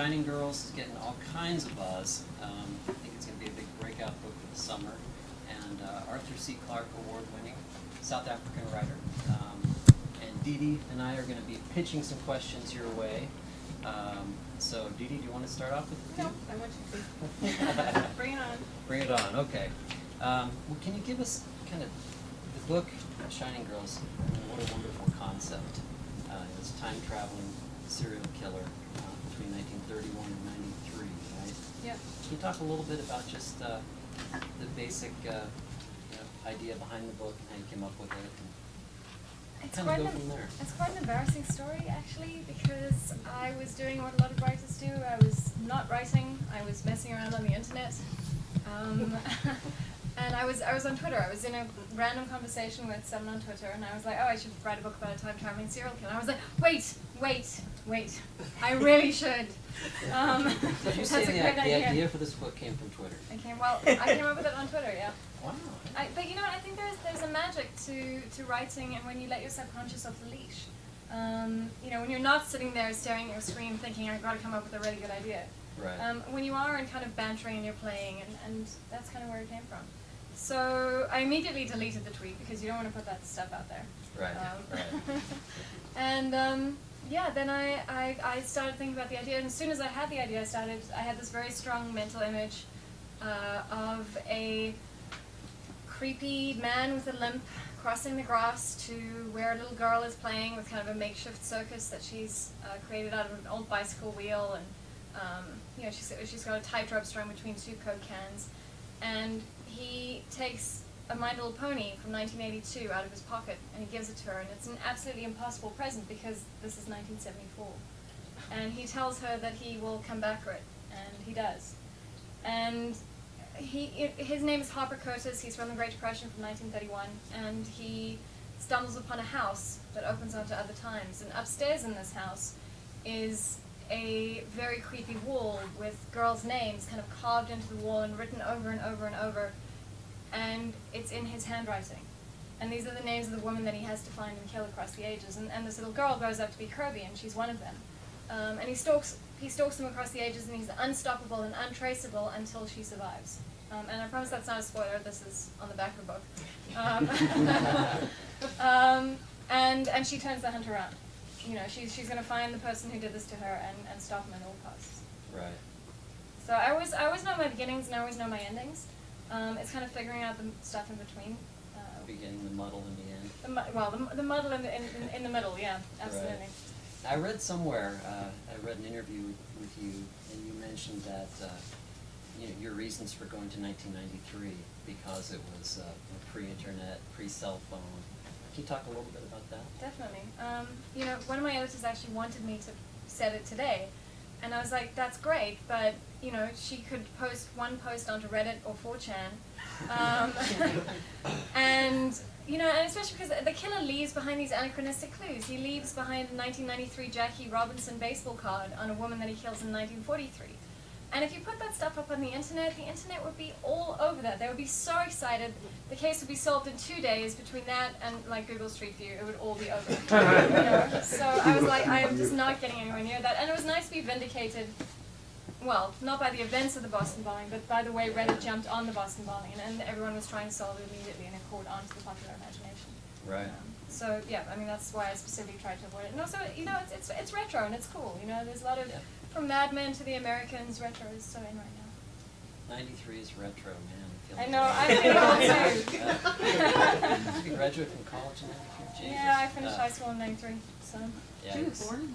Shining Girls is getting all kinds of buzz. I think it's going to be a big breakout book for the summer. And Arthur C. Clarke award-winning South African writer. And Didi and I are going to be pitching some questions your way. So Didi, do you want to start off with the No, I want you to. Bring it on. Bring it on, okay. Well, can you give us kind of the book, Shining Girls? What a wonderful concept. This time-traveling serial killer between 1931 and 93, right? Yep. Can you talk a little bit about just the basic idea behind the book and how you came up with it? It's kind of go from there. It's quite an embarrassing story, actually, because I was doing what a lot of writers do. I was not writing. I was messing around on the internet. And I was on Twitter. I was in a random conversation with someone on Twitter, and I was like, oh, I should write a book about a time-traveling serial killer. And I was like, wait. I really should. Did you say the idea for this book came from Twitter? I came up with it on Twitter, yeah. Wow. But you know what, I think there's a magic to writing, and when you let your subconscious off the leash. When you're not sitting there staring at your screen thinking, I've got to come up with a really good idea. Right. When you are and kind of bantering and you're playing, and that's kind of where it came from. So I immediately deleted the tweet because you don't want to put that stuff out there. Right. Right. And then I started thinking about the idea, and as soon as I had the idea, I had this very strong mental image of a creepy man with a limp crossing the grass to where a little girl is playing with kind of a makeshift circus that she's created out of an old bicycle wheel, and she's got a tightrope strung between two Coke cans, and he takes a My Little Pony from 1982 out of his pocket and he gives it to her, and it's an absolutely impossible present because this is 1974, and he tells her that he will come back for it, and he does. And his name is Harper Curtis. He's from the Great Depression from 1931, and he stumbles upon a house that opens onto other times, and upstairs in this house is a very creepy wall with girls' names kind of carved into the wall and written over and over and over, and it's in his handwriting. And these are the names of the women that he has to find and kill across the ages, and this little girl grows up to be Kirby, and she's one of them. And he stalks them across the ages, and he's unstoppable and untraceable until she survives. And I promise that's not a spoiler, this is on the back of the book. And she turns the hunt around. She's going to find the person who did this to her and stop him at all costs. Right. So I always know my beginnings and I always know my endings. It's kind of figuring out the stuff in between. Beginning, the muddle, and the end. The muddle in the middle, yeah, absolutely. Right. I read somewhere, I read an interview with you, and you mentioned that your reasons for going to 1993 because it was pre-internet, pre-cell phone. Can you talk a little bit about that? Definitely. One of my editors actually wanted me to set it today, and I was like, that's great, but she could post one post onto Reddit or 4chan, and especially because the killer leaves behind these anachronistic clues. He leaves behind a 1993 Jackie Robinson baseball card on a woman that he kills in 1943. And if you put that stuff up on the internet would be all over that. They would be so excited. The case would be solved in 2 days. Between that and Google Street View, it would all be over. So I was like, I am just not getting anywhere near that. And it was nice to be vindicated. Well, not by the events of the Boston bombing, but by the way Reddit jumped on the Boston bombing, and everyone was trying to solve it immediately, and it caught on to the popular imagination. Right. So yeah, that's why I specifically tried to avoid it. And also, it's retro and it's cool. There's a lot of from Mad Men to the Americans, retro is so in right now. 93 is retro, man. I know, I'm feeling old too. Did you graduate from college in 93? Jesus. Yeah, I finished high school in 93, so. Yeah, She was born in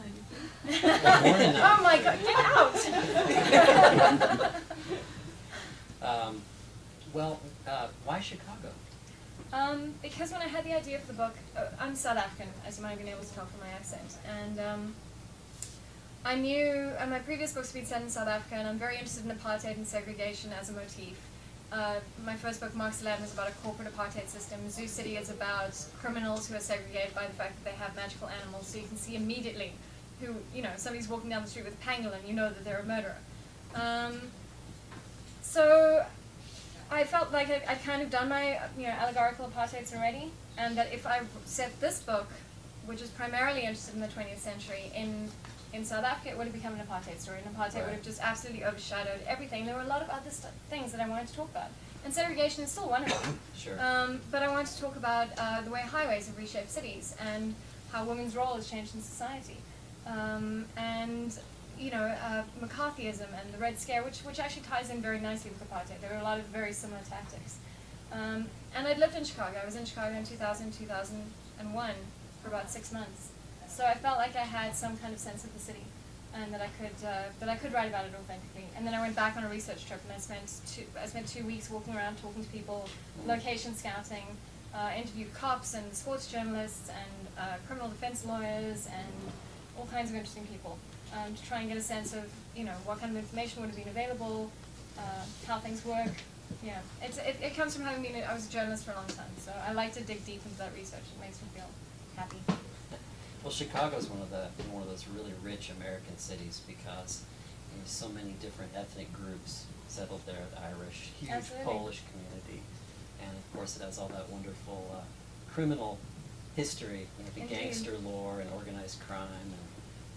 93. Born in 93. Oh my God, get out! Why Chicago? Because when I had the idea for the book, I'm South African, as you might have been able to tell from my accent, and I knew my previous books had been set in South Africa, and I'm very interested in apartheid and segregation as a motif. My first book, Mark's Aladdin, is about a corporate apartheid system. Zoo City is about criminals who are segregated by the fact that they have magical animals, so you can see immediately who, somebody's walking down the street with a pangolin, you know that they're a murderer. So I felt like I'd kind of done my allegorical apartheids already, and that if I set this book which is primarily interested in the 20th century. In South Africa, it would have become an apartheid story, and apartheid would have just absolutely overshadowed everything. There were a lot of other things that I wanted to talk about, and segregation is still one of them. Sure. But I wanted to talk about the way highways have reshaped cities, and how women's role has changed in society, and McCarthyism and the Red Scare, which actually ties in very nicely with apartheid. There were a lot of very similar tactics. And I'd lived in Chicago. I was in Chicago in 2000, 2001 for about 6 months. So I felt like I had some kind of sense of the city, and that I could write about it authentically. And then I went back on a research trip, and I spent 2 weeks walking around, talking to people, location scouting, interviewed cops and sports journalists and criminal defense lawyers and all kinds of interesting people, to try and get a sense of what kind of information would have been available, how things work. Yeah, it comes from having been I was a journalist for a long time, so I like to dig deep into that research. It makes me feel happy. Well, Chicago's one of those really rich American cities because so many different ethnic groups settled there. The Irish, huge Absolutely. Polish community, and of course it has all that wonderful criminal history, the Indeed. gangster lore and organized crime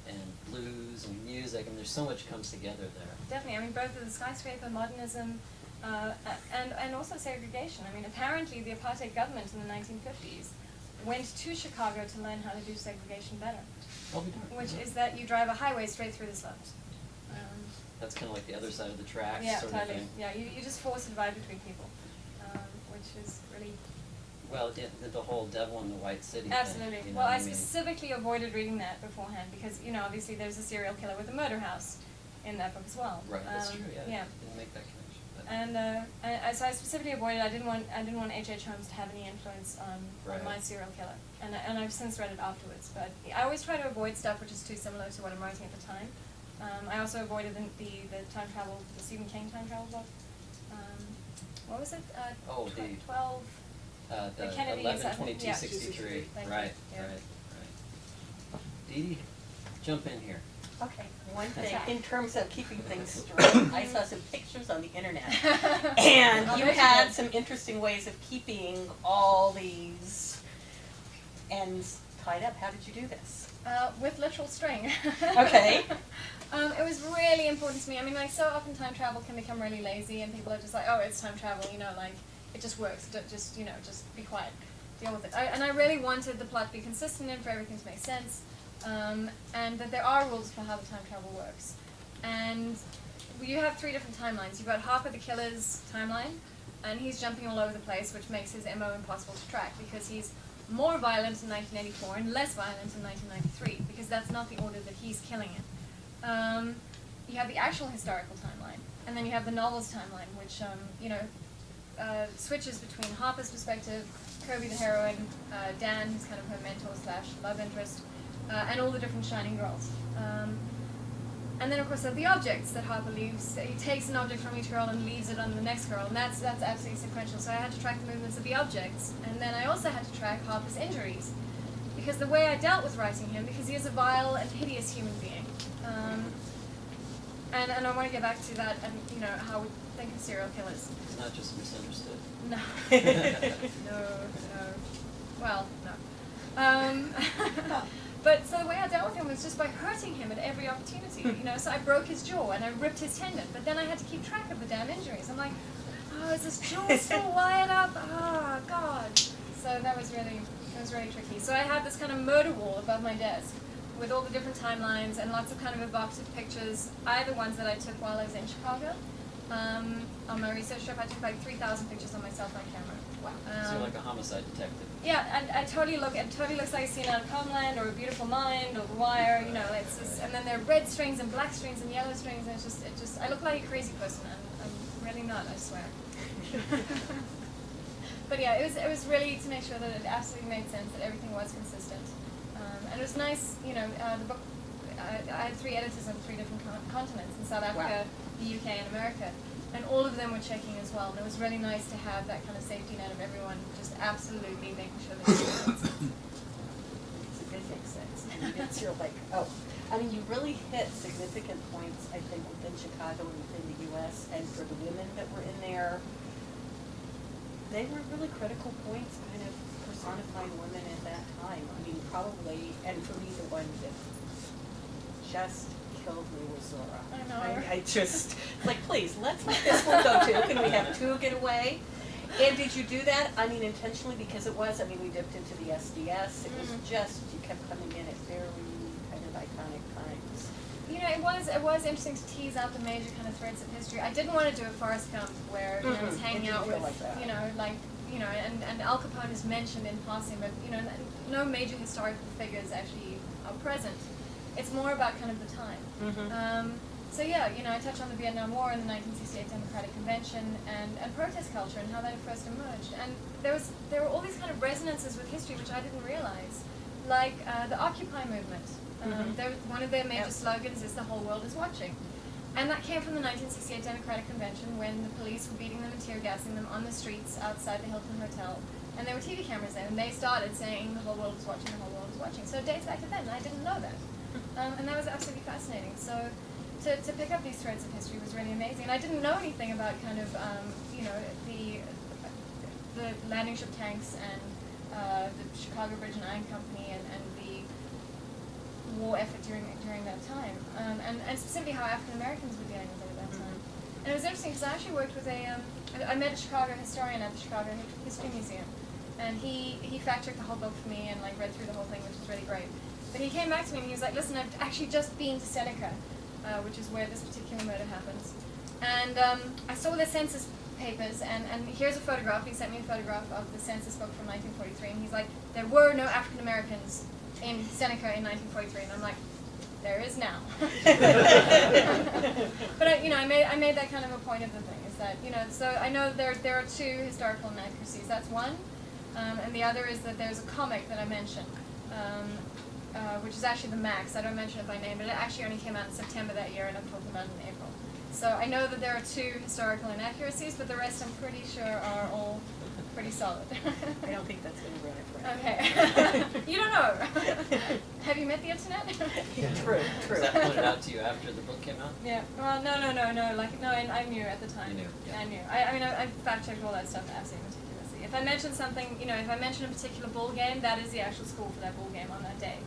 and blues and music. I mean, there's so much comes together there. Definitely. I mean, both of the skyscraper modernism and also segregation. I mean, apparently the apartheid government in the 1950s went to Chicago to learn how to do segregation better, which is that you drive a highway straight through the slums. That's kind of like the other side of the tracks, Yeah, sort totally. of thing. Yeah, you just force a divide between people, which is really... Well, the whole devil in the white city Absolutely. thing. Well, I specifically avoided reading that beforehand because, obviously there's a serial killer with a murder house in that book as well. Right, that's true. Yeah, Yeah. didn't make that connection. But And so I specifically avoided. I didn't want H.H. Holmes to have any influence on my serial killer. And I've since read it afterwards. But I always try to avoid stuff which is too similar to what I'm writing at the time. I also avoided the time travel, the Stephen King time travel book. What was it? 12. The Kennedys, 11/22/63. Thank you. Right, Yeah. right. Didi, jump in here. Okay, one thing, in terms of keeping things straight, I saw some pictures on the internet, and you had some interesting ways of keeping all these ends tied up. How did you do this? With literal string. Okay. It was really important to me. I mean, so often time travel can become really lazy, and people are just like, oh, it's time travel, it just works. Just be quiet, deal with it. And I really wanted the plot to be consistent and for everything to make sense. And that there are rules for how the time travel works. And you have 3 different timelines. You've got Harper the Killer's timeline, and he's jumping all over the place, which makes his MO impossible to track, because he's more violent in 1984 and less violent in 1993, because that's not the order that he's killing in. You have the actual historical timeline, and then you have the novel's timeline, which, switches between Harper's perspective, Kirby the heroine, Dan, who's kind of her mentor / love interest, and all the different shining girls. And then, of course, there are the objects that Harper leaves. He takes an object from each girl and leaves it on the next girl, and that's absolutely sequential. So I had to track the movements of the objects. And then I also had to track Harper's injuries, because the way I dealt with writing him, because he is a vile and hideous human being. And I want to get back to that and, how we think of serial killers. It's not just misunderstood. No. No. Well, no. But so the way I dealt with him was just by hurting him at every opportunity. So I broke his jaw and I ripped his tendon, but then I had to keep track of the damn injuries. I'm like, oh, is his jaw still wired up? Oh, God. So it was really tricky. So I had this kind of murder wall above my desk with all the different timelines and lots of kind of evocative pictures. I the ones that I took while I was in Chicago. On my research trip, I took like 3,000 pictures on my cell phone camera. Wow. So you're like a homicide detective. Yeah, and it totally looks like a scene out of Homeland or A Beautiful Mind or The Wire, it's just, and then there are red strings and black strings and yellow strings, and it just, I look like a crazy person, and I'm really not, I swear. But yeah, it was really to make sure that it absolutely made sense, that everything was consistent. And it was nice, the book, I had 3 editors on 3 different continents, in South Africa, the UK, and America. And all of them were checking as well. And it was really nice to have that kind of safety net of everyone just absolutely making sure that it made sense. It makes sense. And you're like, you really hit significant points, I think, within Chicago and within the U.S. And for the women that were in there, they were really critical points, kind of, for personifying women at that time. I mean, probably, and for me, the one that just killed me was Zora. I know. I just, like, please, let's let this one go too. Can we have two get away? And did you do that, I mean, intentionally, because it was, I mean, we dipped into the SDS. It was just, you kept coming in at very kind of iconic times. You know, it was interesting to tease out the major kind of threads of history. I didn't want to do a Forrest Gump where you know, he's hanging out with, and Al Capone is mentioned in passing, but you know, no major historical figures actually are present. It's more about kind of the time. So yeah, you know, I touched on the Vietnam War and the 1968 Democratic Convention and protest culture and how that first emerged. And there were all these kind of resonances with history which I didn't realize, like the Occupy movement. One of their major slogans is "The whole world is watching," and that came from the 1968 Democratic Convention when the police were beating them and tear gassing them on the streets outside the Hilton Hotel, and there were TV cameras there, and they started saying "The whole world is watching, the whole world is watching." So it dates back to then, and I didn't know that, and that was absolutely fascinating. So to pick up these threads of history was really amazing, and I didn't know anything about kind of you know, the landing ship tanks and the Chicago Bridge and Iron Company and the war effort during that time, and specifically how African Americans were dealing with it at that time. And it was interesting because I actually worked with I met a Chicago historian at the Chicago History Museum, and he fact-checked the whole book for me and like read through the whole thing, which was really great. But he came back to me and he was like, "Listen, I've actually just been to Seneca, which is where this particular murder happens, and I saw the census papers, and here's a photograph." He sent me a photograph of the census book from 1943, and he's like, "There were no African Americans in Seneca in 1943," and I'm like, "There is now." But you know, I made that kind of a point of the thing, is that, you know, so I know there are two historical inaccuracies. That's one, and the other is that there's a comic that I mentioned, which is actually the Max. I don't mention it by name, but it actually only came out in September that year, and I'm talking about it in April. So I know that there are two historical inaccuracies, but the rest I'm pretty sure are all pretty solid. I don't think that's going to run it for Okay. You don't know. Have you met the internet? True. Was that pointed out to you after the book came out? Yeah. Well, no. Like, no, I knew at the time. You knew, yeah. I knew. I mean, I fact-checked all that stuff absolutely meticulously. If I mention something, you know, if I mention a particular bowl game, that is the actual score for that bowl game on that day.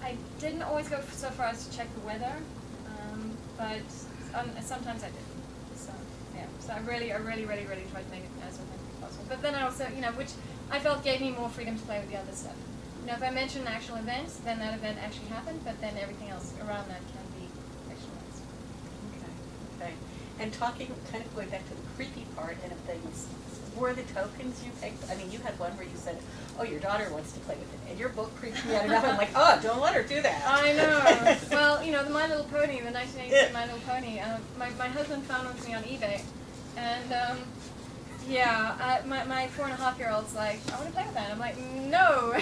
I didn't always go so far as to check the weather, but sometimes I did. So yeah. So I really tried to make it as authentic as possible. But then I also, you know, which I felt gave me more freedom to play with the other stuff. You know, if I mention an actual event, then that event actually happened, but then everything else around that can be fictionalized. Okay. And talking, kind of going back to the creepy part and of things, were the tokens you picked? I mean, you had one where you said, "Oh, your daughter wants to play with it," and your book creeped me out enough. I'm like, "Oh, don't let her do that." I know. Well, you know, the My Little Pony, the 1983 My Little Pony. My husband found one for me on eBay, and my 4.5-year-old's like, "I want to play with that." I'm like, "No,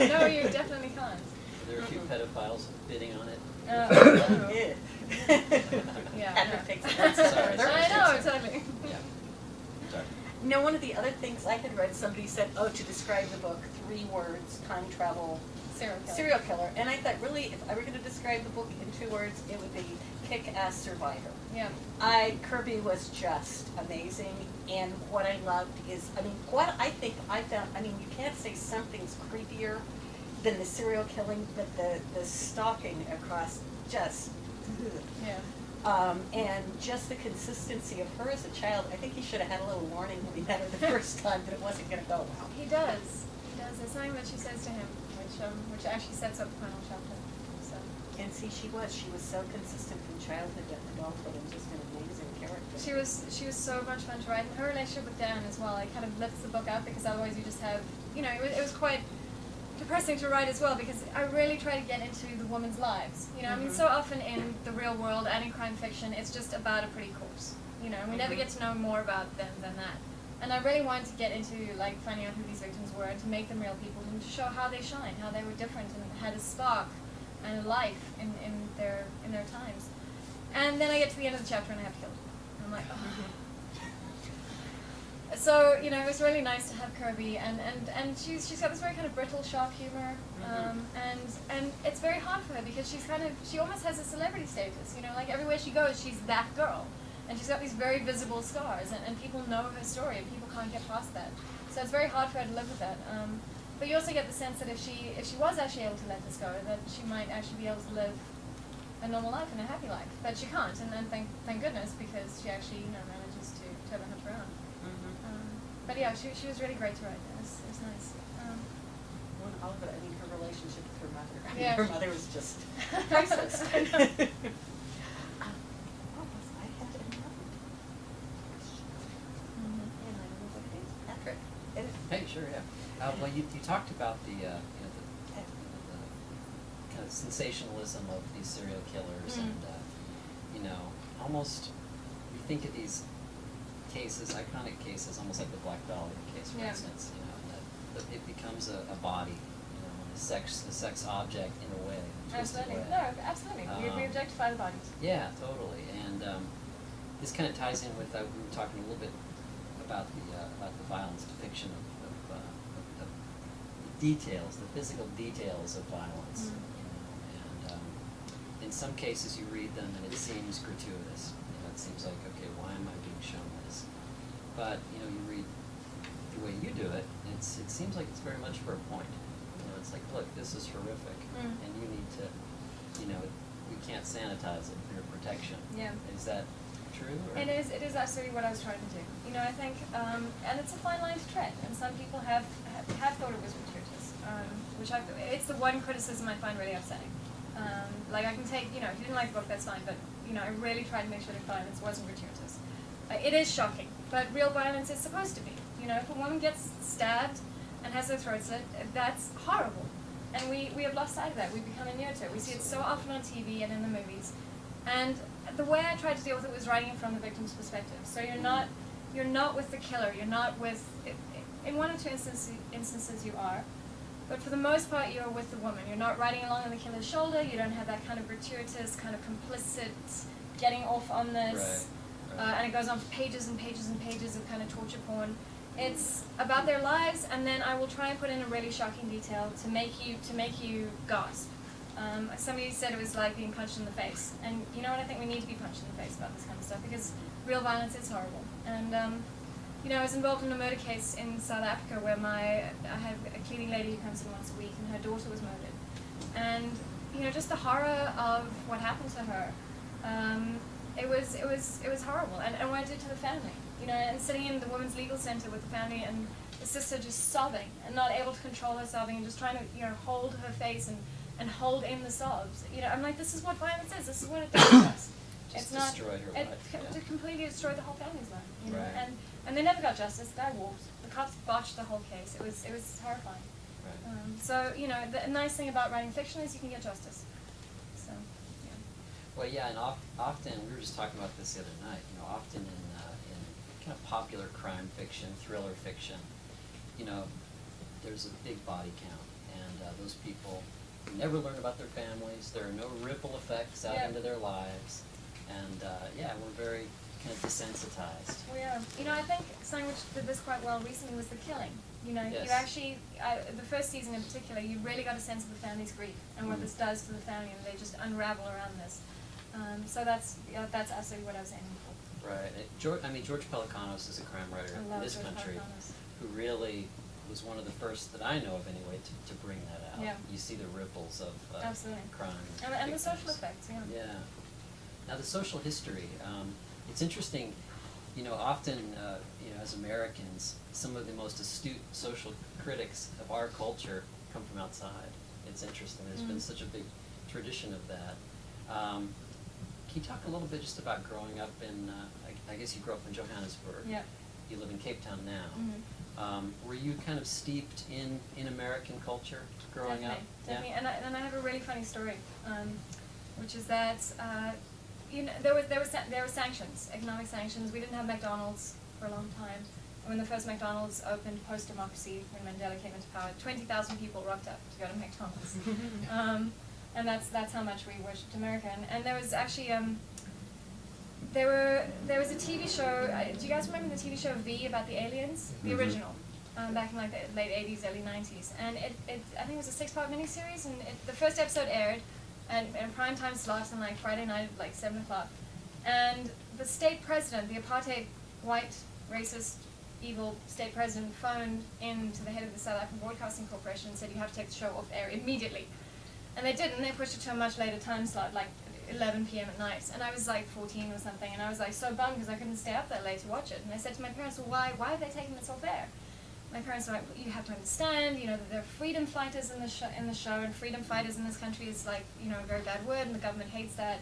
no, you definitely can't." There are a few pedophiles bidding on it. Yeah. Patrick takes it. Sorry. I know, totally. Yeah. Sorry. Now, one of the other things I had read, somebody said, to describe the book, 3 words, time travel, serial killer. And I thought, really, if I were going to describe the book in 2 words, it would be kick-ass survivor. Yeah. Kirby was just amazing, and what I loved is, I mean, what I think I found, I mean, you can't say something's creepier than the serial killing, but the stalking across just, Yeah. and just the consistency of her as a child. I think he should have had a little warning when he met her the first time that it wasn't going to go well. He does. There's something that she says to him, which actually sets up the final chapter. So. And see, she was so consistent from childhood to adulthood, and just an amazing character. She was so much fun to write, and her relationship with Dan as well. It kind of lifts the book up, because otherwise you just have, you know, it was quite depressing to write as well, because I really try to get into the women's lives. You know, I mean, so often in the real world and in crime fiction, it's just about a pretty corpse. You know, and we never get to know more about them than that. And I really wanted to get into, like, finding out who these victims were, and to make them real people, and to show how they shine, how they were different, and had a spark and a life in their times. And then I get to the end of the chapter and I have to kill them. And I'm like, oh. So, you know, it was really nice to have Kirby, and she's got this very kind of brittle, sharp humor, and it's very hard for her, because she almost has a celebrity status, you know, like everywhere she goes, she's that girl, and she's got these very visible scars, and people know her story, and people can't get past that. So it's very hard for her to live with that. But you also get the sense that if she was actually able to let this go, that she might actually be able to live a normal life and a happy life. But she can't, and then thank goodness, because she actually manages to turn her around. But yeah, she was really great to write. It was nice. Well, all of it, I mean, her relationship with her mother. I mean, Yeah. her mother was just priceless. I had another question. And I don't know what it is. Patrick. Hey, sure, yeah. Well, you talked about the kind of sensationalism of these serial killers, and almost you think of these cases, iconic cases, almost like the Black Dahlia case, for Yeah. instance. That it becomes a body, a sex object in a way. a twisted Absolutely. way. No, absolutely. We objectify the bodies. Yeah, totally. And this kind of ties in with we were talking a little bit about the violence depiction of the details, the physical details of violence. And in some cases you read them and it seems gratuitous. It seems like, okay, why am I being shown this? But you read the way you do it, it seems like it's very much for a point. It's like, look, this is horrific, and you need to, we can't sanitize it for your protection. Yeah. Is that true? Or? It is absolutely what I was trying to do. I think, and it's a fine line to tread, and some people have thought it was gratuitous, it's the one criticism I find really upsetting. Like I can take, if you didn't like the book, that's fine, but, I really tried to make sure the violence wasn't gratuitous. It is shocking, but real violence is supposed to be. If a woman gets stabbed and has her throat slit, that's horrible. And we have lost sight of that. We've become inured to it. We see it so often on TV and in the movies. And the way I tried to deal with it was writing it from the victim's perspective. So you're not with the killer. You're not with, in one or two instances you are. But for the most part, you're with the woman. You're not riding along on the killer's shoulder. You don't have that kind of gratuitous, kind of complicit getting off on this. Right. And it goes on for pages and pages and pages of kind of torture porn. It's about their lives, and then I will try and put in a really shocking detail to make you gasp. Somebody said it was like being punched in the face, and you know what? I think we need to be punched in the face about this kind of stuff because real violence is horrible. And I was involved in a murder case in South Africa where I have a cleaning lady who comes in once a week, and her daughter was murdered. And just the horror of what happened to her. It was horrible, and what it did to the family. And sitting in the women's legal center with the family and the sister just sobbing and not able to control her sobbing and just trying to hold her face and hold in the sobs. I'm like, this is what violence is. This is what it does to us. Just it's not destroyed her life. It completely destroyed the whole family's life. Right. And they never got justice. The guy walked. The cops botched the whole case. It was horrifying. Right. So the nice thing about writing fiction is you can get justice. So yeah. Well, yeah, and often we were just talking about this the other night. Often in kind of popular crime fiction, thriller fiction, there's a big body count, and those people never learn about their families. There are no ripple effects out into their lives, and we're very kind of desensitized. We are. I think something which did this quite well recently was The Killing. Yes. You actually, the first season in particular, you really got a sense of the family's grief and what this does to the family, and they just unravel around this. So that's absolutely what I was aiming for. Right. George Pelecanos is a crime writer in this country who really was one of the first that I know of anyway to bring that out. Yeah. You see the ripples of Absolutely. crime. And the social victims. effects, Yeah. Now the social history, it's interesting, often, as Americans, some of the most astute social critics of our culture come from outside. It's interesting. There's been such a big tradition of that. Can you talk a little bit just about growing up in, I guess you grew up in Johannesburg. Yeah. You live in Cape Town now. Mm-hmm. Were you kind of steeped in American culture growing up? Definitely. And I have a really funny story, which is that there were sanctions, economic sanctions. We didn't have McDonald's for a long time. When the first McDonald's opened post-democracy, when Mandela came into power, 20,000 people rocked up to go to McDonald's. And that's how much we worshipped America. And there was actually there was a TV show. Do you guys remember the TV show V about the aliens? The original, back in like the late '80s, early '90s. And I think it was a 6-part miniseries. And the first episode aired, and prime time slots on like Friday night at like 7 o'clock. And the state president, the apartheid white racist evil state president phoned in to the head of the South African Broadcasting Corporation and said, you have to take the show off air immediately. And they did, and they pushed it to a much later time slot, like 11 p.m. at night. And I was like 14 or something, and I was like so bummed because I couldn't stay up that late to watch it. And I said to my parents, well, why are they taking this off air? My parents were like, well, you have to understand, you know, that there are freedom fighters in the show, and freedom fighters in this country is like, you know, a very bad word, and the government hates that.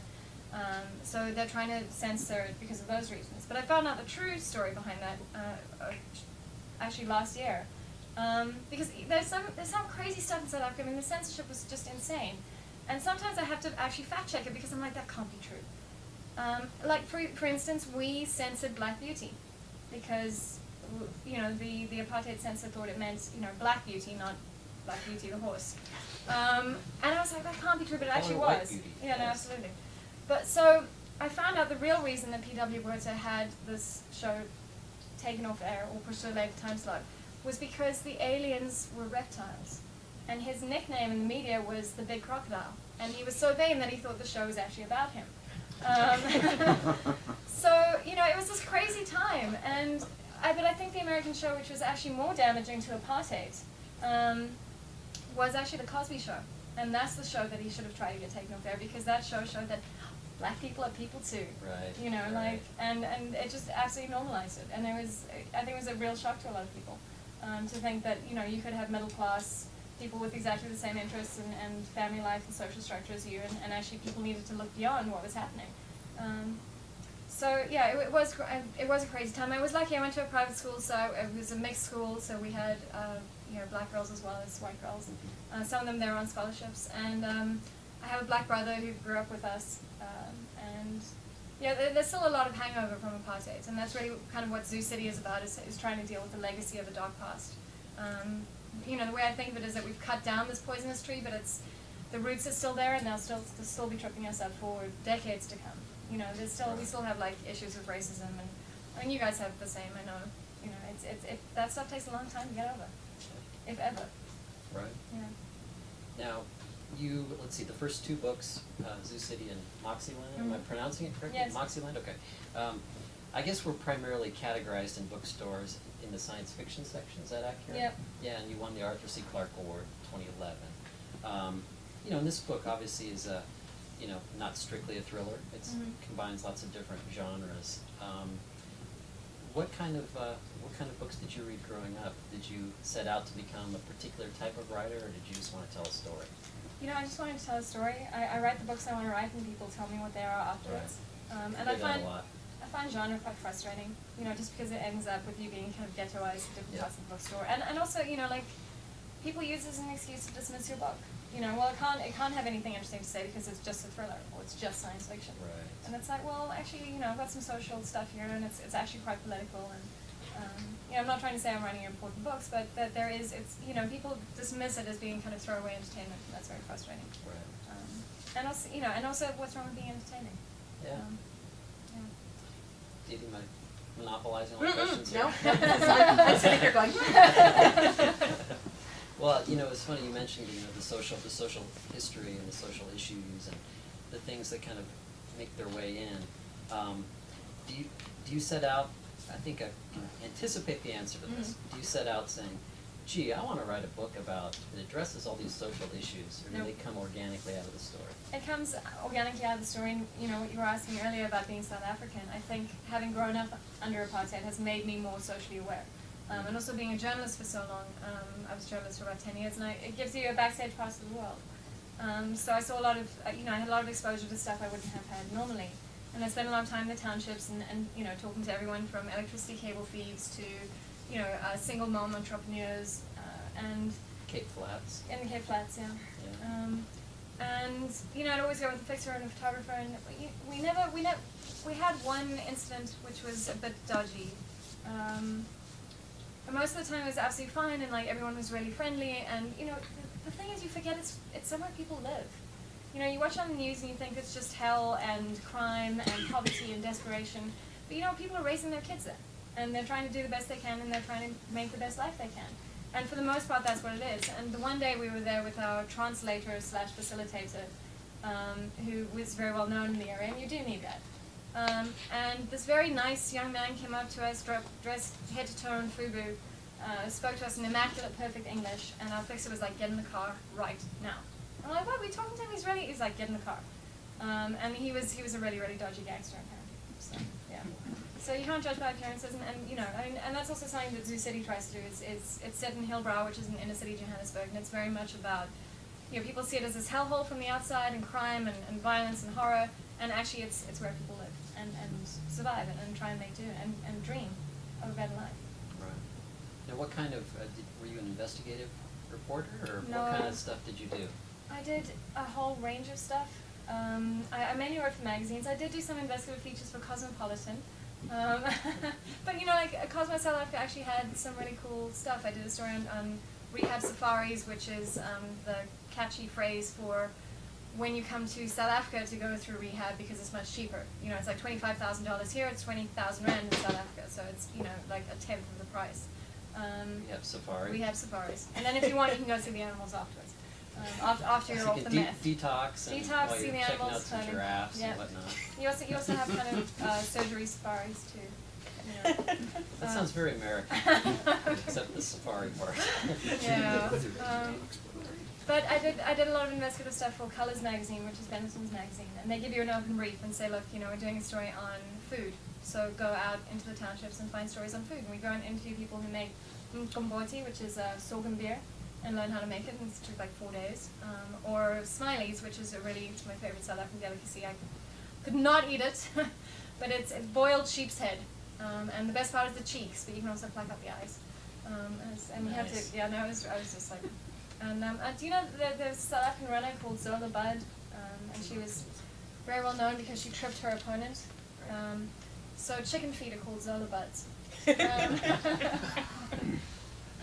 So they're trying to censor it because of those reasons. But I found out the true story behind that actually last year. Because there's some crazy stuff in South Africa. I mean, the censorship was just insane. And sometimes I have to actually fact check it because I'm like, that can't be true. Like, for instance, we censored Black Beauty because, you know, the apartheid censor thought it meant, you know, Black Beauty, not Black Beauty the horse. And I was like, that can't be true, but it actually was. Yeah, no, absolutely. But so I found out the real reason that P.W. Botha had this show taken off air or pushed to a later time slot was because the aliens were reptiles. And his nickname in the media was the Big Crocodile. And he was so vain that he thought the show was actually about him. So, you know, it was this crazy time. But I think the American show, which was actually more damaging to apartheid, was actually the Cosby Show. And that's the show that he should have tried to get taken off air, because that show showed that Black people are people too. Right. You know, right. like, and it just absolutely normalized it. And I think it was a real shock to a lot of people to think that, you know, you could have middle class people with exactly the same interests and family life and social structure as you, and actually people needed to look beyond what was happening. So yeah, it was a crazy time. I was lucky. I went to a private school, so it was a mixed school. So we had you know, black girls as well as white girls. Some of them, they were on scholarships, and I have a black brother who grew up with us. And yeah, there's still a lot of hangover from apartheid, and that's really kind of what Zoo City is about, is trying to deal with the legacy of a dark past. You know, the way I think of it is that we've cut down this poisonous tree, but the roots are still there, and they'll still be tripping us up for decades to come. You know, we still have like issues with racism, and I mean, you guys have the same. I know. You know, that stuff takes a long time to get over, if ever. Right. Yeah. Now, let's see, the first two books, Zoo City and Moxieland, am I pronouncing it correctly? Yes. Moxieland, okay. I guess we're primarily categorized in bookstores in the science fiction section, is that accurate? Yep. Yeah, and you won the Arthur C. Clarke Award 2011. You know, and this book obviously is you know, not strictly a thriller. It combines lots of different genres. What kind of books did you read growing up? Did you set out to become a particular type of writer, or did you just want to tell a story? You know, I just wanted to tell a story. I write the books I want to write, and people tell me what they are afterwards. Right. And I find genre quite frustrating, you know, just because it ends up with you being kind of ghettoized in different parts of the bookstore. And also, you know, like, people use this as an excuse to dismiss your book. You know, well, it can't have anything interesting to say because it's just a thriller, or it's just science fiction. Right. And it's like, well, actually, you know, I've got some social stuff here, and it's actually quite political. And you know, I'm not trying to say I'm writing important books, but that you know, people dismiss it as being kind of throwaway entertainment, and that's very frustrating. Right. And also, you know, what's wrong with being entertaining? Yeah. Yeah. Didi, am I monopolizing all the questions here? No, I'm sitting here going. Well, you know, it's funny you mentioned, you know, the social history and the social issues and the things that kind of make their way in. Do you set out? I think I can anticipate the answer to this. Do you set out saying, "Gee, I want to write a book that addresses all these social issues," or do they come organically out of the story? It comes organically out of the story. And, you know, what you were asking earlier about being South African, I think having grown up under apartheid has made me more socially aware. And also being a journalist for so long, I was a journalist for about 10 years, and it gives you a backstage pass of the world. So I saw a lot of, you know, I had a lot of exposure to stuff I wouldn't have had normally. And I spent a lot of time in the townships and you know, talking to everyone from electricity cable feeds to, you know, single mom entrepreneurs and Cape Flats. in the Cape Flats, yeah. And you know, I'd always go with a fixer and a photographer, and we had one incident which was a bit dodgy. But most of the time it was absolutely fine, and like everyone was really friendly. And you know, the thing is, you forget it's somewhere people live. You know, you watch on the news and you think it's just hell and crime and poverty and desperation. But you know, people are raising their kids there, and they're trying to do the best they can, and they're trying to make the best life they can. And for the most part, that's what it is. And the one day we were there with our translator / facilitator, who was very well known in the area, and you do need that. And this very nice young man came up to us, dressed head to toe in FUBU, spoke to us in immaculate, perfect English, and our fixer was like, get in the car right now. I'm like, what, are we talking to him? He's ready? He's like, get in the car. And he was a really, really dodgy gangster apparently. So, yeah. So you can't judge by appearances, and you know, I mean, and that's also something that Zoo City tries to do. It's set in Hillbrow, which is in inner city Johannesburg, and it's very much about, you know, people see it as this hellhole from the outside, and crime and violence and horror, and actually it's where people live and survive and try and make do and dream of a better life. Right. Now, what kind of were you an investigative reporter, or No. what kind of stuff did you do? I did a whole range of stuff. I mainly wrote for magazines. I did do some investigative features for Cosmopolitan. But you know, like Cosmo South Africa actually had some really cool stuff. I did a story on rehab safaris, which is the catchy phrase for when you come to South Africa to go through rehab because it's much cheaper. You know, it's like $25,000 here, it's 20,000 rand in South Africa, so it's, you know, like a tenth of the price. We have safari. We have safaris. And then if you want, you can go see the animals afterwards. After you're So off you the can meth. detox and Detox, while see you're the checking animals, out some kind of, giraffes yeah. and whatnot. You also have kind of surgery safaris too. You know. That sounds very American, except the safari part. Yeah. But I did a lot of investigative stuff for Colors magazine, which is Benetton's magazine, and they give you an open brief and say, look, you know, we're doing a story on food, so go out into the townships and find stories on food. And we go and interview people who make mkomboti, which is sorghum beer, and learn how to make it, and it took like 4 days. Or smileys, which is it's my favorite South African delicacy. I could not eat it, but it's boiled sheep's head, and the best part is the cheeks, but you can also pluck out the eyes. And we had Nice. to, I was just like. And do you know there's a South African runner called Zola Bud, and she was very well known because she tripped her opponent. So chicken feet are called Zola Buds.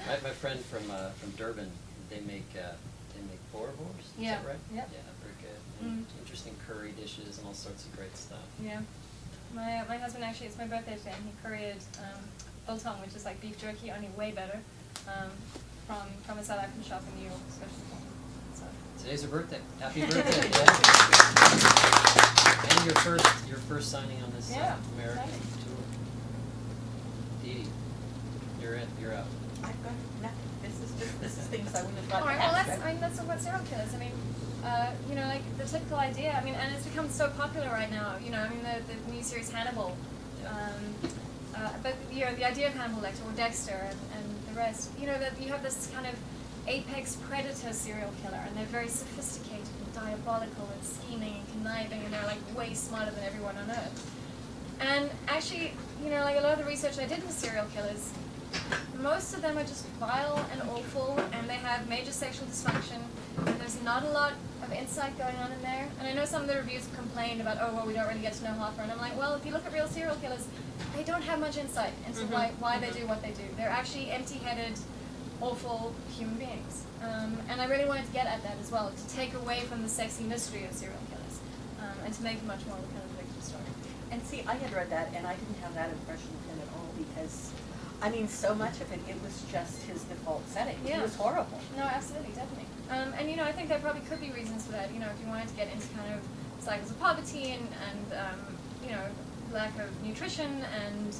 My friend from Durban, they make Bourbons. Is Yeah. that right? Yep. Yeah, very good. And interesting curry dishes and all sorts of great stuff. Yeah. My husband actually, it's my birthday today, and he curried biltong, which is like beef jerky, only way better, from a South African shop in New York, especially. So. Today's her birthday. Happy birthday! Yeah. And your first signing on this American exciting. tour. Didi, you're it. You're up. I've got nothing. This is things I wouldn't have thought All right. to Well, ask. let's talk about serial killers. I mean, you know, like the typical idea. I mean, and it's become so popular right now. You know, I mean, the new series Hannibal. But you know, the idea of Hannibal Lecter or Dexter and the rest. You know, that you have this kind of apex predator serial killer, and they're very sophisticated and diabolical and scheming and conniving, and they're like way smarter than everyone on Earth. And actually, you know, like a lot of the research I did with serial killers, most of them are just vile and awful, and they have major sexual dysfunction, and there's not a lot of insight going on in there. And I know some of the reviews have complained about, oh, well, we don't really get to know Hoffer, and I'm like, well, if you look at real serial killers, they don't have much insight into why they do what they do. They're actually empty-headed, awful human beings. And I really wanted to get at that as well, to take away from the sexy mystery of serial killers, and to make it much more of a kind of victim story. And see, I had read that, and I didn't have that impression of him at all because, I mean, so much of it was just his default setting. Yeah. He was horrible. No, absolutely, definitely. And you know, I think there probably could be reasons for that. You know, if you wanted to get into kind of cycles of poverty and you know, lack of nutrition and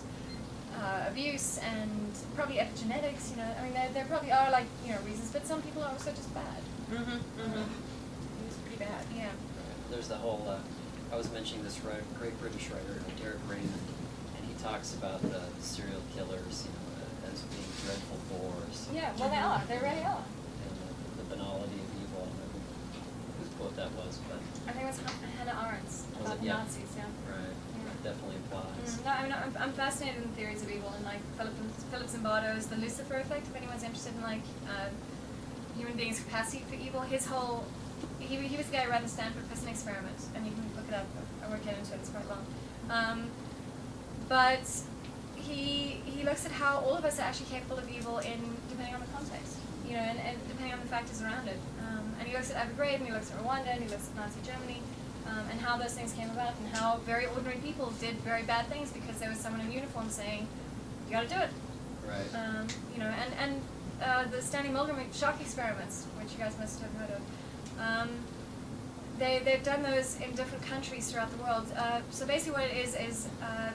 abuse and probably epigenetics. You know, I mean, there probably are like, you know, reasons, but some people are also just bad. He was pretty bad. Yeah. There's the whole. I was mentioning this great British writer, Derek Raymond, and he talks about the serial killers, you know, as being dreadful bores. Yeah. Well, they are. They really are. And the banality of evil. I don't know whose quote that was, but. I think it was Hannah Arendt's Was about it? the Yeah. Nazis. Yeah. Right. That definitely applies. No, I mean, I'm fascinated in theories of evil, and like Philip Zimbardo's The Lucifer Effect, if anyone's interested in like human beings' capacity for evil. His whole, he was the guy who ran the Stanford Prison Experiment, and you can look it up. I won't get into it, it's quite long. But he looks at how all of us are actually capable of evil depending on the context, you know, and depending on the factors around it. And he looks at Abu Ghraib, and he looks at Rwanda, and he looks at Nazi Germany. And how those things came about, and how very ordinary people did very bad things because there was someone in uniform saying, "You got to do it." Right. You know, and the Stanley Milgram shock experiments, which you guys must have heard of. they've done those in different countries throughout the world. So basically what it is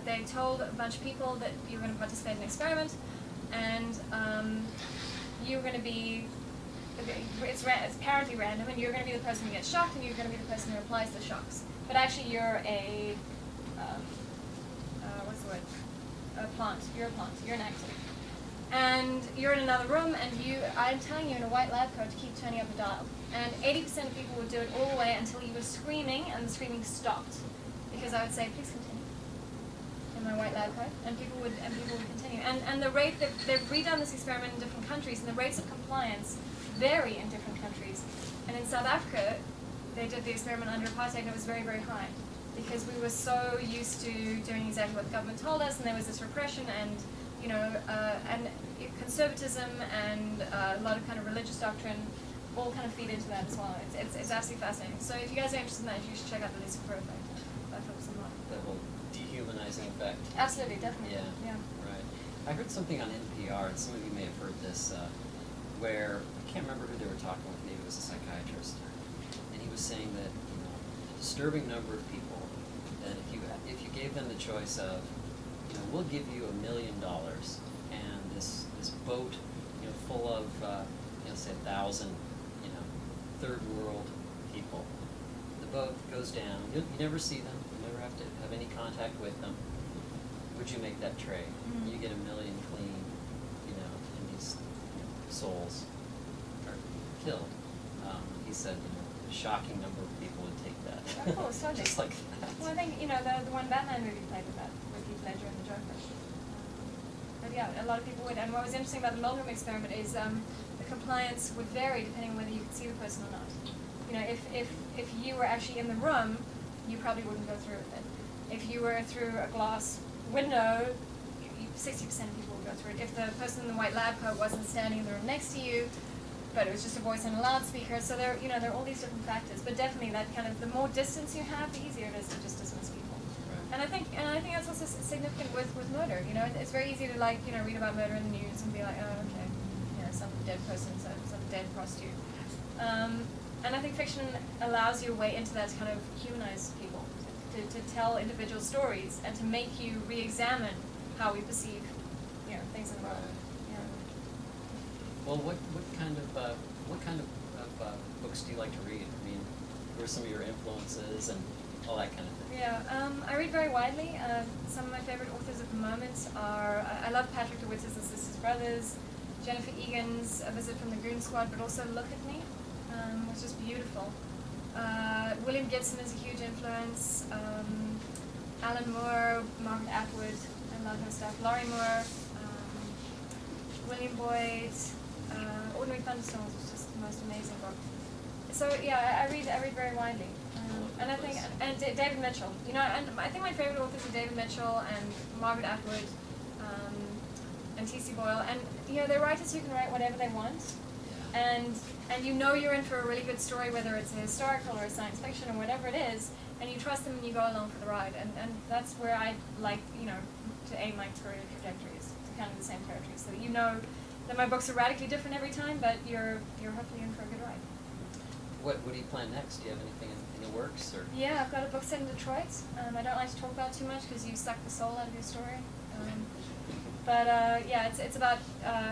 they told a bunch of people that you were going to participate in an experiment, and you were going to be, it's apparently random, and you're going to be the person who gets shocked, and you're going to be the person who applies the shocks. But actually you're a, what's the word? A plant. You're a plant. You're an active. And you're in another room, and I'm telling you in a white lab coat to keep turning up the dial. And 80% of people would do it all the way until you were screaming, and the screaming stopped. Because I would say, please continue, in my white lab coat, and people would continue. And the rate, they've redone this experiment in different countries, and the rates of compliance vary in different countries. And in South Africa, they did the experiment under apartheid, and it was very, very high. Because we were so used to doing exactly what the government told us, and there was this repression, and and conservatism and a lot of kind of religious doctrine all kind of feed into that as well. It's absolutely fascinating. So if you guys are interested in that, you should check out the Lucifer effect. That helps a lot. The whole dehumanizing effect. Absolutely, definitely. Yeah. Right. I heard something on NPR, and some of you may have heard this, where I can't remember who they were talking with. Maybe it was a psychiatrist, and he was saying that a disturbing number of people, that if you gave them the choice of, we'll give you $1 million and this boat, full of, say 1,000, third world people. The boat goes down. You never see them. You never have to have any contact with them. Would you make that trade? Mm-hmm. You get $1 million clean, and these souls are killed. He said, a shocking number of people would take that. Of course, totally. Just like that. Well, I think, the one Batman movie played with that, with Heath Ledger and the Joker. But yeah, a lot of people would. And what was interesting about the Milgram experiment is the compliance would vary depending on whether you could see the person or not. If you were actually in the room, you probably wouldn't go through with it. If you were through a glass window, 60% of people would go through it. If the person in the white lab coat wasn't standing in the room next to you, but it was just a voice on a loudspeaker, so there are all these different factors. But definitely that kind of, the more distance you have, the easier it is to just dismiss people. Right. And I think that's also significant with murder. It's very easy to read about murder in the news and be like, oh, okay, some dead person, some dead prostitute. And I think fiction allows you a way into that to kind of humanize people, to tell individual stories and to make you re-examine how we perceive, things in the world. Well, what kind of books do you like to read? I mean, who are some of your influences and all that kind of thing? Yeah, I read very widely. Some of my favorite authors at the moment are, I love Patrick DeWitt's The Sisters Brothers, Jennifer Egan's A Visit from the Goon Squad, but also Look at Me, which is beautiful. William Gibson is a huge influence. Alan Moore, Margaret Atwood, I love her stuff. Laurie Moore, William Boyd, Ordinary Thunderstorms was just the most amazing book. So yeah, I read very widely, and I think David Mitchell. And I think my favorite authors are David Mitchell and Margaret Atwood, and T.C. Boyle, and they're writers who can write whatever they want, and you're in for a really good story, whether it's a historical or a science fiction or whatever it is, and you trust them and you go along for the ride, and that's where I like to aim my career trajectories to kind of the same territory, so that that my books are radically different every time, but you're hopefully in for a good ride. What do you plan next? Do you have anything in the works, or? Yeah, I've got a book set in Detroit. I don't like to talk about it too much because you suck the soul out of your story. But it's about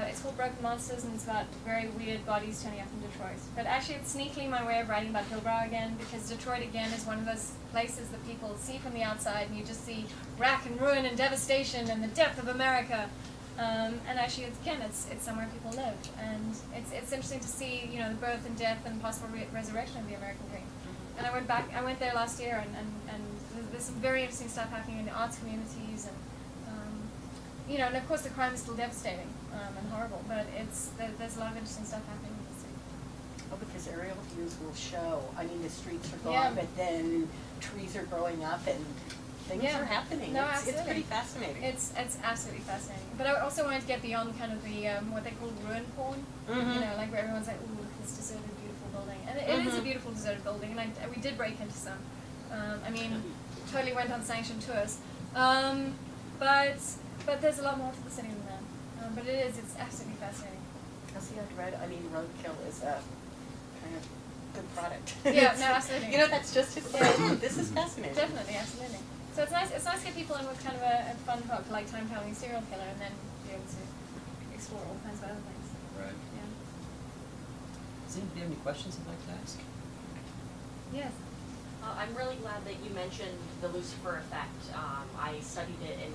it's called Broken Monsters, and it's about very weird bodies turning up in Detroit. But actually, it's sneakily my way of writing about Hillbrow again, because Detroit again is one of those places that people see from the outside, and you just see rack and ruin and devastation and the depth of America. And actually, it's somewhere people live, and it's interesting to see the birth and death and possible resurrection of the American dream. And I went there last year, and there's some very interesting stuff happening in the arts communities, and and of course the crime is still devastating and horrible, but there's a lot of interesting stuff happening in the city. Oh, because aerial views will show. I mean, the streets are gone, but then trees are growing up and things are happening. No, it's pretty fascinating. It's absolutely fascinating. But I also wanted to get beyond kind of the what they call ruin porn. Like where everyone's like, ooh, look at this deserted, beautiful building. And it is a beautiful deserted building, and we did break into some. Totally went on sanctioned tours. But there's a lot more to the city than that. But it's absolutely fascinating. I'd read, roadkill is a kind of good product. Yeah, no, absolutely. You know, that's just his thing. This is fascinating. Definitely, absolutely. So it's nice to get people in with kind of a fun hook, like time traveling serial killer, and then be able to explore all kinds of other things. Right. Yeah. Does anybody have any questions they'd like to ask? Yes. I'm really glad that you mentioned the Lucifer effect. I studied it in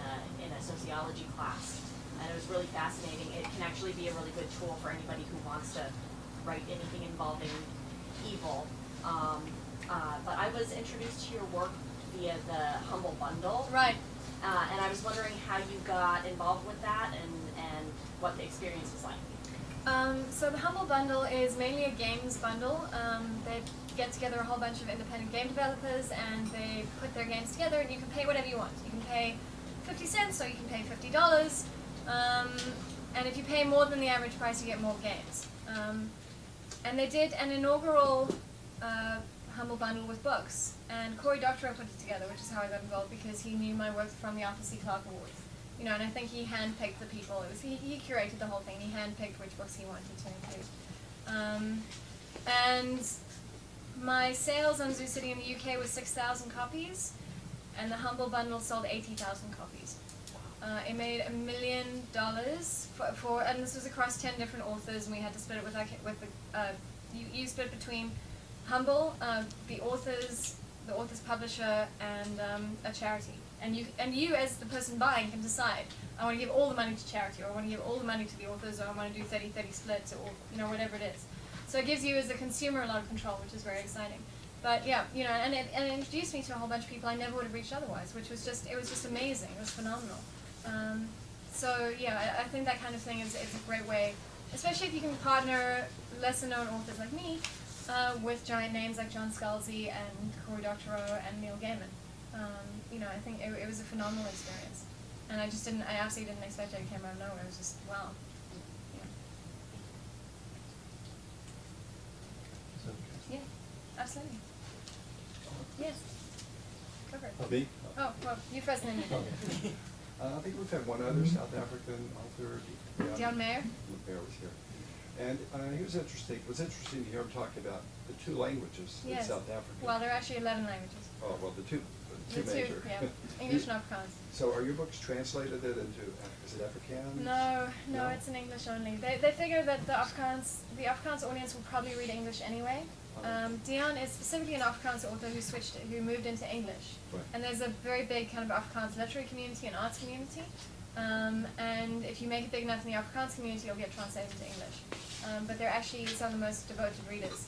a sociology class, and it was really fascinating. It can actually be a really good tool for anybody who wants to write anything involving evil. But I was introduced to your work via the Humble Bundle. Right. And I was wondering how you got involved with that and what the experience was like. So the Humble Bundle is mainly a games bundle. They get together a whole bunch of independent game developers and they put their games together, and you can pay whatever you want. You can pay 50 cents or you can pay $50. And if you pay more than the average price, you get more games. And they did an inaugural Humble Bundle with books, and Cory Doctorow put it together, which is how I got involved, because he knew my work from the Arthur C. Clarke Awards. You know, and I think he handpicked the people. It was he curated the whole thing. He handpicked which books he wanted to include. And my sales on Zoo City in the UK was 6,000 copies, and the Humble Bundle sold 80,000 copies. It made $1 million for, and this was across 10 different authors, and we had to split it with the you split between Humble, the author's publisher, and a charity. And you as the person buying can decide, I want to give all the money to charity, or I want to give all the money to the authors, or I want to do 30-30 splits, or whatever it is. So it gives you as a consumer a lot of control, which is very exciting. But yeah, and it introduced me to a whole bunch of people I never would have reached otherwise, which was just amazing. It was phenomenal. So yeah, I think that kind of thing is a great way, especially if you can partner lesser known authors like me with giant names like John Scalzi and Cory Doctorow and Neil Gaiman. I think it was a phenomenal experience, and I absolutely didn't expect it. It came out of nowhere. It was just wow. Yeah, absolutely. Yes. Go for it. Me? Oh, well, you first and then you. Okay. I think we've had one other South African author. Dion Mayer? Mayer was here. And he was interesting. It was interesting to hear him talk about the two languages in Yes. South Africa. Well, there are actually 11 languages. Oh, well, the two The major. yeah. English and Afrikaans. So are your books translated it into, is it Afrikaans? No, it's in English only. They figure that the Afrikaans audience will probably read English anyway. Dion is specifically an Afrikaans author who moved into English. Right. And there's a very big kind of Afrikaans literary community and arts community. And if you make it big enough in the Afrikaans community, it'll get translated into English. But they're actually some of the most devoted readers.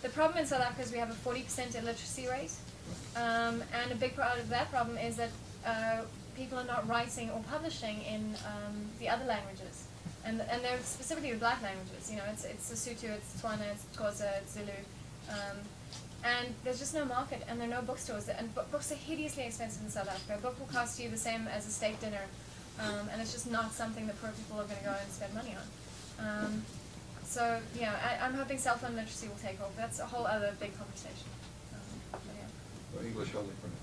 The problem in South Africa is we have a 40% illiteracy rate. And a big part of that problem is that people are not writing or publishing in the other languages. And they're specifically the black languages. It's Sesotho, it's Tswana, it's Xhosa, it's Zulu. And there's just no market, and there are no bookstores. And books are hideously expensive in South Africa. A book will cost you the same as a steak dinner, and it's just not something that poor people are going to go and spend money on. So yeah, I'm hoping cell-phone literacy will take off. That's a whole other big conversation. Yeah. Well, English only for now.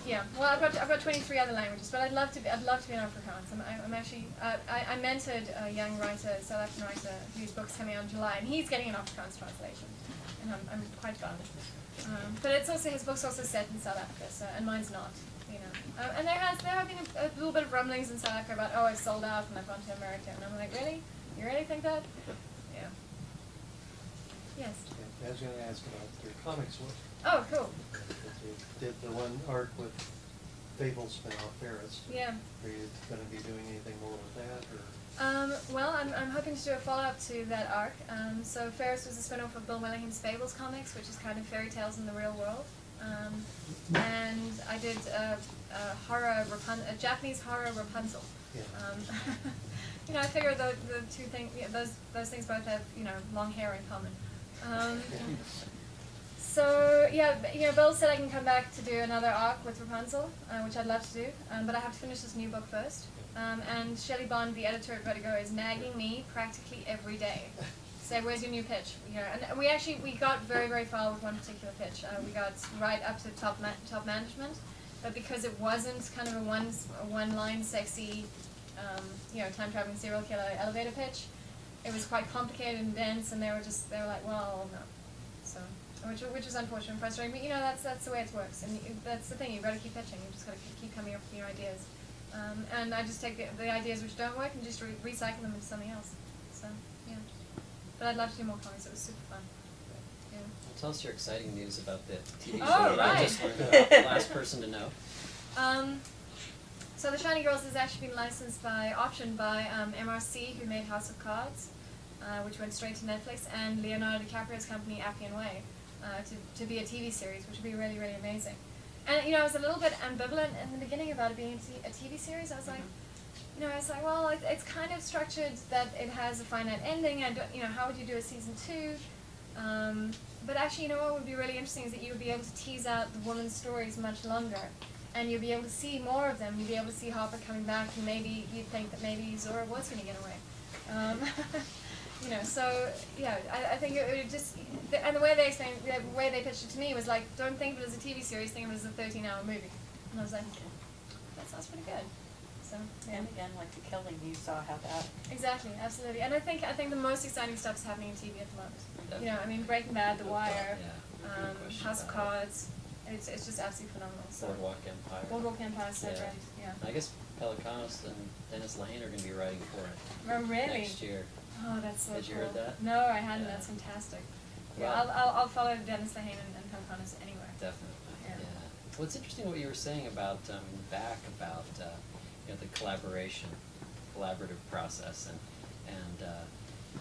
Yeah, well, I've got 23 other languages, but I'd love to be an Afrikaans. I'm actually I mentored a young writer, South African writer, whose book's coming out in July, and he's getting an Afrikaans translation, and I'm quite bummed. But his book's also set in South Africa, so and mine's not. And there have been a little bit of rumblings in South Africa about I've sold out and I've gone to America, and I'm like, really? You really think that? Yeah. Yes. I was going to ask about your comics work. Oh, cool. You did the one arc with Fable spin-off Ferris. Yeah. Are you going to be doing anything more with that, or? Well, I'm hoping to do a follow-up to that arc. So Ferris was a spin-off of Bill Willingham's Fables comics, which is kind of fairy tales in the real world. And I did a Japanese horror Rapunzel. Yeah. I figure the two things, those things both have, long hair in common. So yeah, Bill said I can come back to do another arc with Rapunzel, which I'd love to do, but I have to finish this new book first. And Shelley Bond, the editor at Vertigo, is nagging me practically every day. Say, where's your new pitch? And we got very, very far with one particular pitch. We got right up to top management, but because it wasn't kind of a one-line sexy, time-traveling serial killer elevator pitch, it was quite complicated and dense, and they were like, well, no. So which is unfortunate and frustrating. But you know, that's the way it works, and that's the thing. You've got to keep pitching. You just got to keep coming up with new ideas. And I just take the ideas which don't work and just recycle them into something else. So yeah. But I'd love to do more comics. It was super fun. Yeah. Well, tell us your exciting news about the TV show Oh, that I right. just learned about. The last person to know. So The Shining Girls has actually been licensed optioned by MRC, who made House of Cards, which went straight to Netflix, and Leonardo DiCaprio's company Appian Way, to be a TV series, which would be really, really amazing. And you know, I was a little bit ambivalent in the beginning about it being a TV series. I was like, you know, well, it's kind of structured that it has a finite ending. And you know, how would you do a season 2? But actually, you know, what would be really interesting is that you would be able to tease out the woman's stories much longer, and you'd be able to see more of them. You'd be able to see Harper coming back, and maybe you'd think that maybe Zora was going to get away. You know, so yeah, I think it would just, and the way they explained, the way they pitched it to me was like, don't think of it as a TV series, think of it as a 13-hour movie. And I was like, that sounds pretty good. So yeah. And again, like The Killing, you saw how that. Exactly, absolutely. And I think the most exciting stuff is happening in TV at the moment. You know, I mean, Breaking Bad, The Wire, House of Cards. It's just absolutely phenomenal. So Boardwalk Empire. Boardwalk Empire is so Yeah. great. Yeah. I guess Pelicanos and Dennis Lane are going to be writing for it Oh, really? next year. Oh, that's so Had cool. you heard that? No, I hadn't. Yeah. That's fantastic. Well- Yeah, I'll follow Dennis Lehane and Pelicanos anywhere. Definitely. Yeah. Well, it's interesting what you were saying about back about you know, the collaborative process, and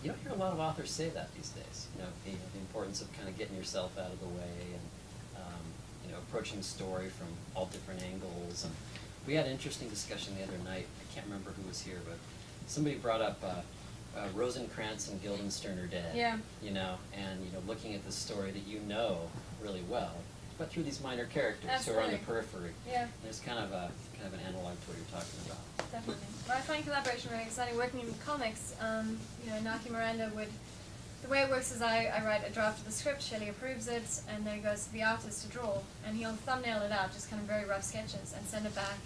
you don't hear a lot of authors say that these days. You know, the importance of kind of getting yourself out of the way and you know, approaching the story from all different angles. And we had an interesting discussion the other night. I can't remember who was here, but somebody brought up Rosencrantz and Guildenstern are dead. Yeah. You know, and you know, looking at the story that you know really well, but through these minor characters who are on the Absolutely. periphery. Yeah. There's kind of an analog to what you're talking about. Definitely. Well, I find collaboration really exciting. Working in comics, you know, Naki Miranda would, the way it works is I write a draft of the script, Shelley approves it, and then it goes to the artist to draw, and he'll thumbnail it out, just kind of very rough sketches, and send it back.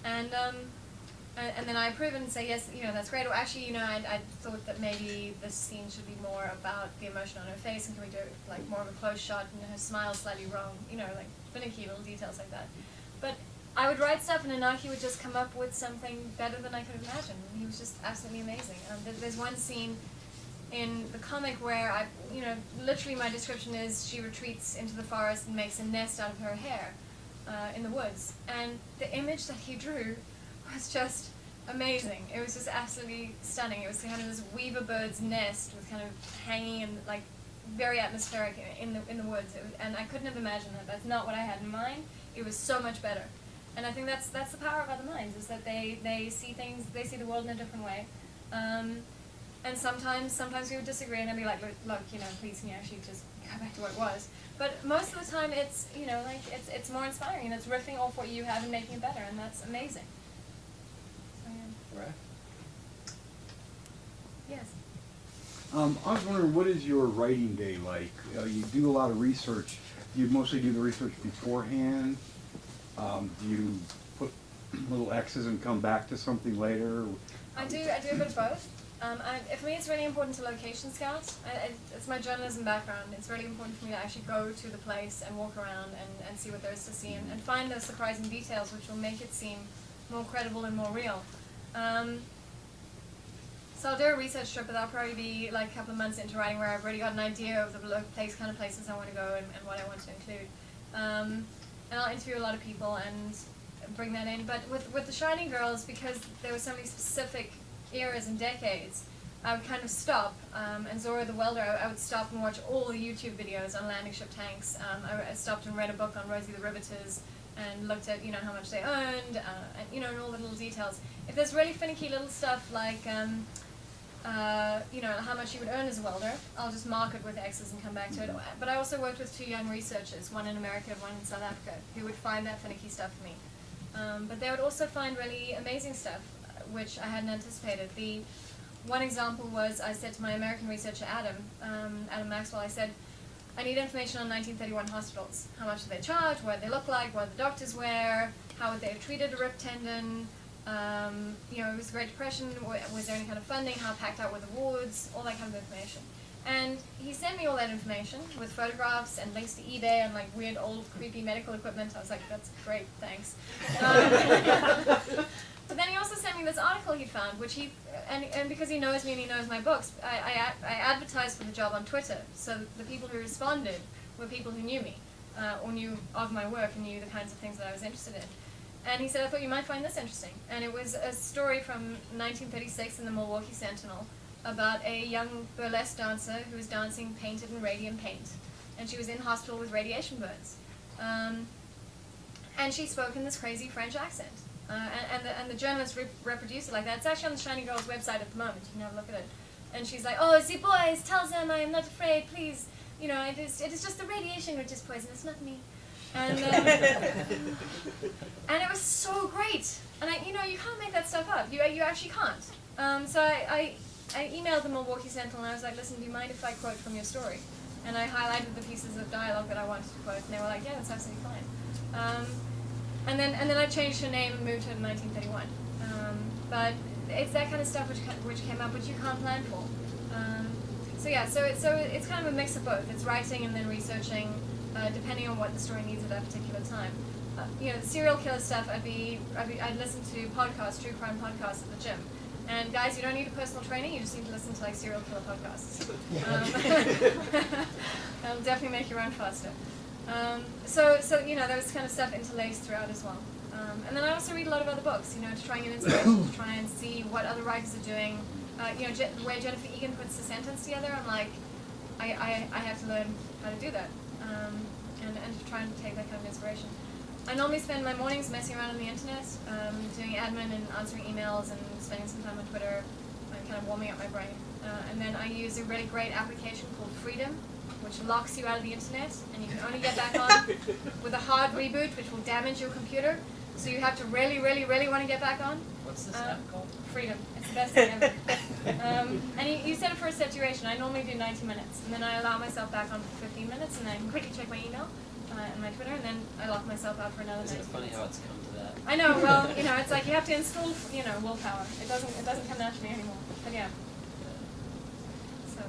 And then I approve it and say, yes, you know, that's great. Or actually, you know, I thought that maybe this scene should be more about the emotion on her face, and can we do it like more of a close shot and her smile slightly wrong, you know, like finicky little details like that. But I would write stuff and Anaki would just come up with something better than I could imagine. And he was just absolutely amazing. There's one scene in the comic where you know, literally my description is she retreats into the forest and makes a nest out of her hair in the woods. And the image that he drew was just amazing. It was just absolutely stunning. It was kind of this weaver bird's nest with kind of hanging and like very atmospheric in the woods. And I couldn't have imagined that. That's not what I had in mind. It was so much better. And I think that's the power of other minds, is that they see things, they see the world in a different way. And sometimes we would disagree, and I'd be like, look, you know, please can you actually just go back to what it was? But most of the time, it's, you know, like it's more inspiring, and it's riffing off what you have and making it better, and that's amazing. So, yeah. Right. Yes. I was wondering, what is your writing day like? You do a lot of research. Do you mostly do the research beforehand? Do you put little X's and come back to something later? I do a bit of both. For me, it's really important to location scout. It's my journalism background. It's really important for me to actually go to the place and walk around and see what there is to see and find those surprising details which will make it seem more credible and more real. So I'll do a research trip, but that'll probably be like a couple of months into writing, where I've already got an idea of the kind of places I want to go and what I want to include. And I'll interview a lot of people and bring that in. But with the Shining Girls, because there were so many specific eras and decades, I would kind of stop. And Zora the Welder, I would stop and watch all the YouTube videos on landing ship tanks. I stopped and read a book on Rosie the Riveters and looked at, you know, how much they earned, and, you know, and all the little details. If there's really finicky little stuff like, you know, how much you would earn as a welder, I'll just mark it with X's and come back to it. But I also worked with two young researchers, one in America and one in South Africa, who would find that finicky stuff for me. But they would also find really amazing stuff, which I hadn't anticipated. The one example was, I said to my American researcher, Adam Maxwell, I said, I need information on 1931 hospitals. How much do they charge? What do they look like? What do the doctors wear? How would they have treated a ripped tendon? You know, it was the Great Depression. Was there any kind of funding? How packed out were the wards? All that kind of information. And he sent me all that information with photographs and links to eBay and like weird old creepy medical equipment. I was like, that's great, thanks. But then he also sent me this article he found, which and because he knows me and he knows my books, I advertised for the job on Twitter. So the people who responded were people who knew me, or knew of my work and knew the kinds of things that I was interested in. And he said, I thought you might find this interesting. And it was a story from 1936 in the Milwaukee Sentinel about a young burlesque dancer who was dancing painted in radium paint. And she was in hospital with radiation burns. And she spoke in this crazy French accent. And the journalist reproduced it like that. It's actually on the Shiny Girls website at the moment. You can have a look at it. And she's like, oh, the boys, tell them I am not afraid, please. You know, it is just the radiation which is poisonous, not me. And it was so great. And you can't make that stuff up. You actually can't. So I emailed the Milwaukee Sentinel and I was like, listen, do you mind if I quote from your story? And I highlighted the pieces of dialogue that I wanted to quote, and they were like, yeah, that's absolutely fine. And then I changed her name and moved her to 1931. But it's that kind of stuff which came up, which you can't plan for. So it's kind of a mix of both. It's writing and then researching, depending on what the story needs at that particular time. The serial killer stuff, I'd listen to podcasts, true crime podcasts at the gym. And guys, you don't need a personal trainer, you just need to listen to like serial killer podcasts. It'll definitely make you run faster. So there was kind of stuff interlaced throughout as well. And then I also read a lot of other books, to try and get inspiration, to try and see what other writers are doing. The way Jennifer Egan puts the sentence together, I'm like, I have to learn how to do that. And to try and take that kind of inspiration. I normally spend my mornings messing around on the internet, doing admin and answering emails and spending some time on Twitter, and kind of warming up my brain. And then I use a really great application called Freedom, which locks you out of the internet, and you can only get back on with a hard reboot, which will damage your computer. So you have to really, really, really want to get back on. What's this app called? Freedom. It's the best thing ever. And you set it for a set duration. I normally do 90 minutes, and then I allow myself back on for 15 minutes, and then I can quickly check my email and my Twitter, and then I lock myself out for another 90 minutes. Isn't it funny how it's come to that? I know. Well, it's like you have to install, willpower. It doesn't come naturally anymore. But yeah. So.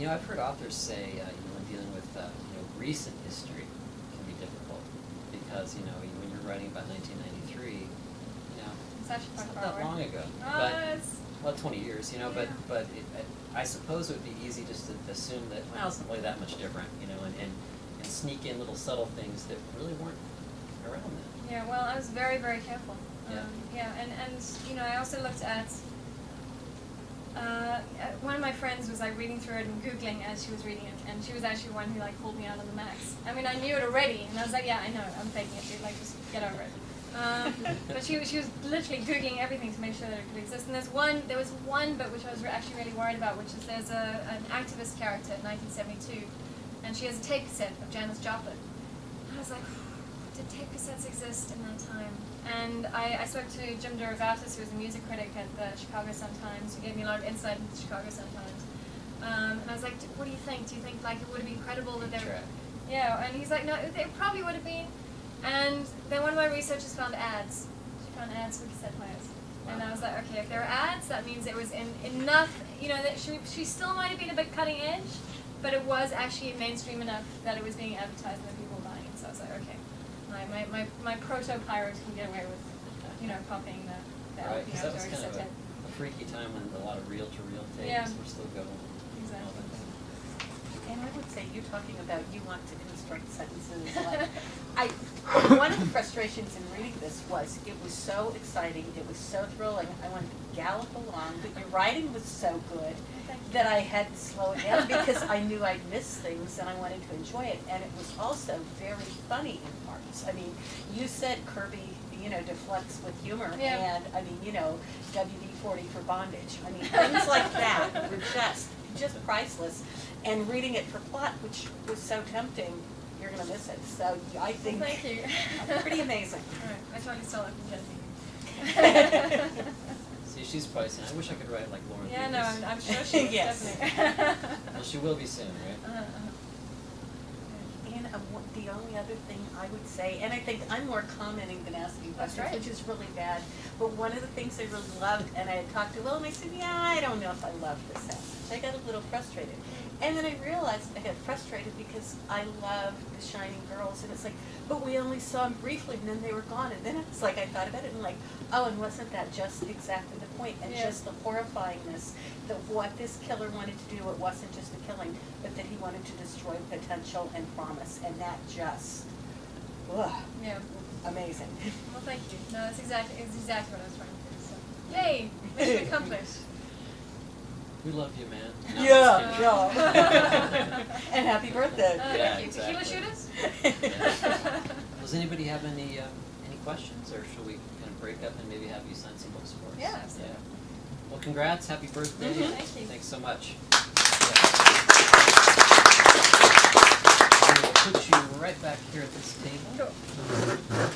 I've heard authors say, when dealing with recent history can be difficult because when you're writing about 1993, it's actually it's quite not far that away. long ago. But 20 years, Yeah. but I suppose it would be easy just to assume that it's not really that much different, and sneak in little subtle things that really weren't around then. Yeah, well, I was very, very careful. And I also looked at, one of my friends was like reading through it and Googling as she was reading it, and she was actually one who like pulled me out on the max. I mean, I knew it already, and I was like, yeah, I know, I'm faking it, dude, like just get over it. But she was literally Googling everything to make sure that it could exist. And there was one but which I was actually really worried about, which is there's an activist character in 1972, and she has a tape cassette of Janis Joplin. And I was like, did tape cassettes exist in that time? And I spoke to Jim DeRogatis, who was a music critic at the Chicago Sun-Times, who gave me a lot of insight into the Chicago Sun-Times. And I was like, what do you think? Do you think like it would have been credible that there? Yeah, and he's like, no, it probably would have been. And then one of my researchers found ads. She found ads for cassette players. And I was like, okay, if there are ads, that means it was enough, that she still might have been a bit cutting edge, but it was actually mainstream enough that it was being advertised and that people were buying it. So I was like, okay, my proto-pirate can get away with, copying the Right, LP because that was after kind of cassette a freaky time when a lot of reel-to-reel tapes Yeah. were still going. Exactly. And I would say you're talking about you want to construct sentences. One of the frustrations in reading this was it was so exciting, it was so thrilling. I wanted to gallop along, but your writing was so good that I had to slow it down because I knew I'd miss things and I wanted to enjoy it. And it was also very funny in parts. I mean, you said Kirby, deflects with humor, Yeah. and I mean, WD-40 for bondage. I mean, things like that were just priceless. And reading it for plot, which was so tempting, you're going to miss it. So I think Well, thank you. pretty amazing. All right, I totally stole it from Jessie. See, she's probably saying, I wish I could write like Lauren. Yeah, no, Beukes." I'm sure she is, Yes. definitely. Well, she will be soon, right? And the only other thing I would say, and I think I'm more commenting than asking That's questions, right. which is really bad, but one of the things I really loved, and I had talked to Will, and I said, yeah, I don't know if I love this sentence. I got a little frustrated. And then I realized I got frustrated because I love the Shining Girls, and it's like, but we only saw them briefly, and then they were gone. And then it's like I thought about it, and like, oh, and wasn't that just exactly the point? And Yeah. just the horrifyingness of what this killer wanted to do. It wasn't just a killing, but that he wanted to destroy potential and promise, and that just, ugh, Yeah. amazing. Well, thank you. No, that's exactly what I was trying to do. So, yay! Mission accomplished. We love you, man. No, I'm Yeah, just kidding. yeah. And happy birthday. Yeah, Thank you. Tequila exactly. shooters? Does anybody have any questions, or should we kind of break up and maybe have you sign some books for us? Yeah, absolutely. Well, congrats, happy birthday. Mhm. Thank you. Thanks so much. I'm gonna put you right back here at this table. Cool.